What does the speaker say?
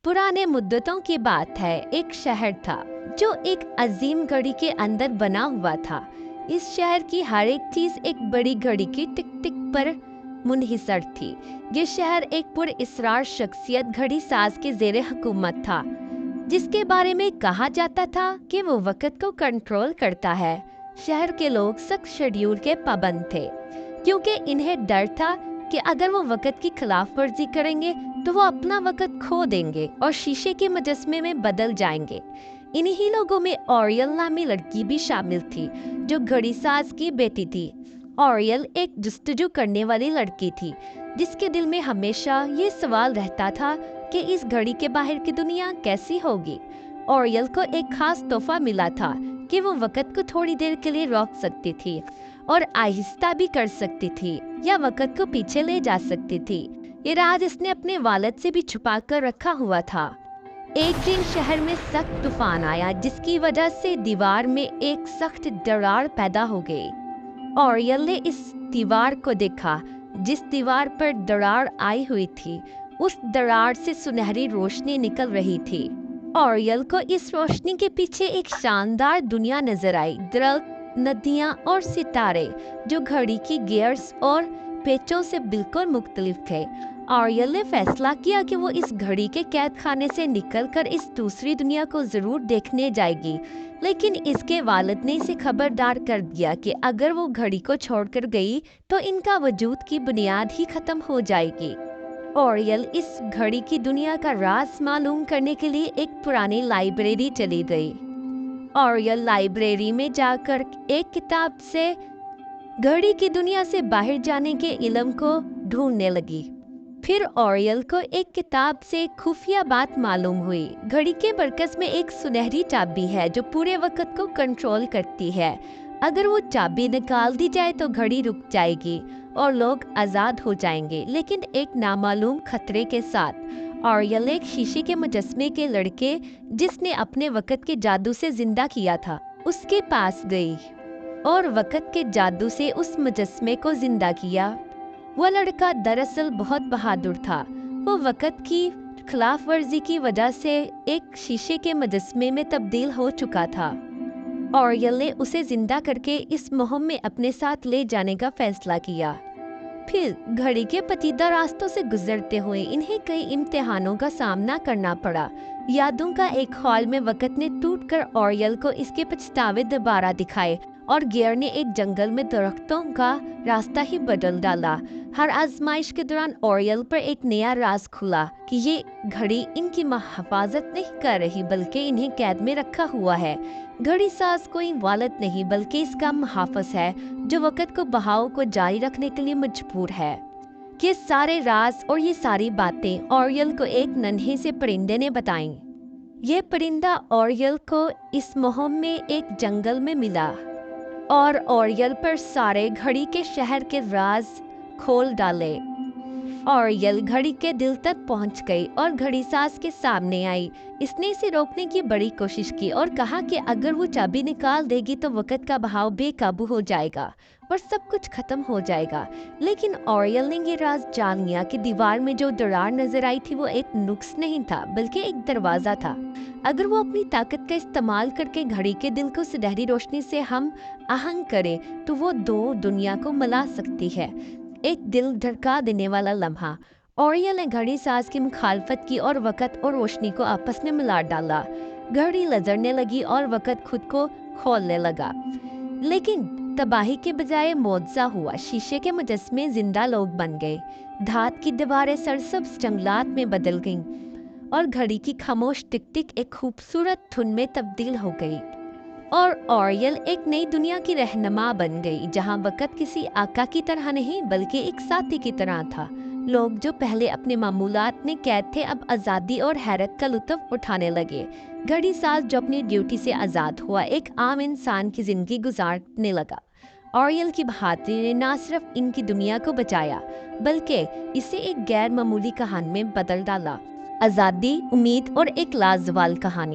पुराने मुद्दतों की बात है। एक शहर था जो एक अजीम घड़ी के अंदर बना हुआ था। इस शहर की हर एक चीज एक बड़ी घड़ी की टिक टिक पर मुनहिसर थी। ये शहर एक पुरअसरार शख्सियत घड़ी साज के ज़ेरे हुकूमत था, जिसके बारे में कहा जाता था कि वो वक़्त को कंट्रोल करता है। शहर के लोग सख्त शेड्यूल के पाबंद थे, क्योंकि इन्हें डर था कि अगर वो वक़्त की खिलाफ वर्जी करेंगे तो वो अपना वक़्त खो देंगे और शीशे के मुजस्मे में बदल जाएंगे। इन्हीं लोगों में ऑरियल नामी लड़की भी शामिल थी, जो घड़ी साज की बेटी थी। ऑरियल एक जुस्तजू करने वाली लड़की थी, जिसके दिल में हमेशा ये सवाल रहता था कि इस घड़ी के बाहर की दुनिया कैसी होगी। ऑरियल को एक खास तोहफा मिला था कि वो वक़्त को थोड़ी देर के लिए रोक सकती थी और आहिस्ता भी कर सकती थी या वक़्त को पीछे ले जा सकती थी। ये राज इसने अपने वालिद से भी छुपा कर रखा हुआ था। एक दिन शहर में सख्त तूफान आया, जिसकी वजह से दीवार में एक सख्त दरार पैदा हो गई। ऑरियल ने इस दीवार को देखा। जिस दीवार पर दरार आई हुई थी, उस दरार से सुनहरी रोशनी निकल रही थी। ऑरियल को इस रोशनी के पीछे एक शानदार दुनिया नजर आई। दरख्त, नदियाँ और सितारे जो घड़ी की गियर्स और पेचों से बिल्कुल मुख्तलिफ थे। ऑरियल ने फैसला किया कि वो इस घड़ी के कैद खाने से निकलकर इस दूसरी दुनिया को जरूर देखने जाएगी, लेकिन इसके वालिद ने इसे खबरदार कर दिया कि अगर वो घड़ी को छोड़कर गई तो इनका वजूद की बुनियाद ही खत्म हो जाएगी। ऑरियल इस घड़ी की दुनिया का राज मालूम करने के लिए एक पुरानी लाइब्रेरी चली गई। ऑरियल लाइब्रेरी में जाकर एक किताब से घड़ी की दुनिया से बाहर जाने के इल्म को ढूंढने लगी। फिर ऑरियल को एक किताब से खुफिया बात मालूम हुई। घड़ी के मरकज में एक सुनहरी चाबी है जो पूरे वक़्त को कंट्रोल करती है। अगर वो चाबी निकाल दी जाए तो घड़ी रुक जाएगी और लोग आज़ाद हो जाएंगे, लेकिन एक नामालूम खतरे के साथ। ऑरियल एक शीशे के मुजस्मे के लड़के, जिसने अपने वक़्त के जादू से जिंदा किया था, उसके पास गई और वक़्त के जादू से उस मुजस्मे को जिंदा किया। वो लड़का दरअसल बहुत बहादुर था। वो वक़्त की खिलाफ वर्जी की वजह से एक शीशे के मुजस्मे में तब्दील हो चुका था। ऑरियल ने उसे जिंदा करके इस मुहिम में अपने साथ ले जाने का फैसला किया। फिर घड़ी के पेचीदा रास्तों से गुजरते हुए इन्हें कई इम्तिहानों का सामना करना पड़ा। यादों का एक हॉल में वक़्त ने टूटकर ऑरियल को इसके पछतावे दोबारा दिखाए और गियर ने एक जंगल में दरख्तों का रास्ता ही बदल डाला। हर आजमाइश के दौरान ऑरियल पर एक नया राज खुला कि ये घड़ी इनकी हिफाजत नहीं कर रही, बल्कि इन्हें कैद में रखा हुआ है। घड़ी साज कोई वालिद नहीं, बल्कि इसका मुहाफ़िज़ है, जो वक़्त को बहाव को जारी रखने के लिए मजबूर है। ये सारे राज और ये सारी बातें ऑरियल को एक नन्हे से परिंदे ने बताईं। ये परिंदा ऑरियल को इस मुहिम में एक जंगल में मिला और ऑरियल पर सारे घड़ी के शहर के राज खोल डाले। ऑरियल घड़ी के दिल तक पहुंच गई और घड़ी साज के सामने आई। इसने इसे रोकने की बड़ी कोशिश की और कहा कि अगर वो चाबी निकाल देगी तो वक़्त का बहाव बेकाबू हो जाएगा और सब कुछ खत्म हो जाएगा। लेकिन ऑरियल ने ये राज जान लिया कि दीवार में जो दरार नजर आई थी वो एक नुक्स नहीं था, बल्कि एक दरवाजा था। अगर वो अपनी ताकत का इस्तेमाल करके घड़ी के दिल को सुनहरी रोशनी से हम आहंग करे तो वो दो दुनिया को मिला सकती है। एक दिल धड़का देने वाला लम्हा। ऑरियल ने घड़ी साज की मुखालफत की और वक़्त और रोशनी को आपस में मिला डाला। घड़ी लजरने लगी और वक़्त खुद को खोलने लगा, लेकिन तबाही के बजाय मुआवजा हुआ। शीशे के मुजस्मे जिंदा लोग बन गए। धात की दीवारें सरसब्ज जंगलात में बदल गईं और घड़ी की खामोश टिक टिक एक खूबसूरत धुन में तब्दील हो गई। और ऑरियल एक नई दुनिया की रहनुमा बन गई, जहां वक़्त किसी आका की तरह नहीं, बल्कि एक साथी की तरह था। लोग जो पहले अपने मामूलात में कैद थे, अब आज़ादी और हैरत का लुत्फ़ उठाने लगे। घड़ी साज जो अपनी ड्यूटी से आज़ाद हुआ, एक आम इंसान की ज़िंदगी गुजारने लगा। ऑरियल की बहादुरी ने न सिर्फ इनकी दुनिया को बचाया, बल्कि इसे एक गैर मामूली कहानी में बदल डाला। आज़ादी, उम्मीद और एक लाजवाब कहानी।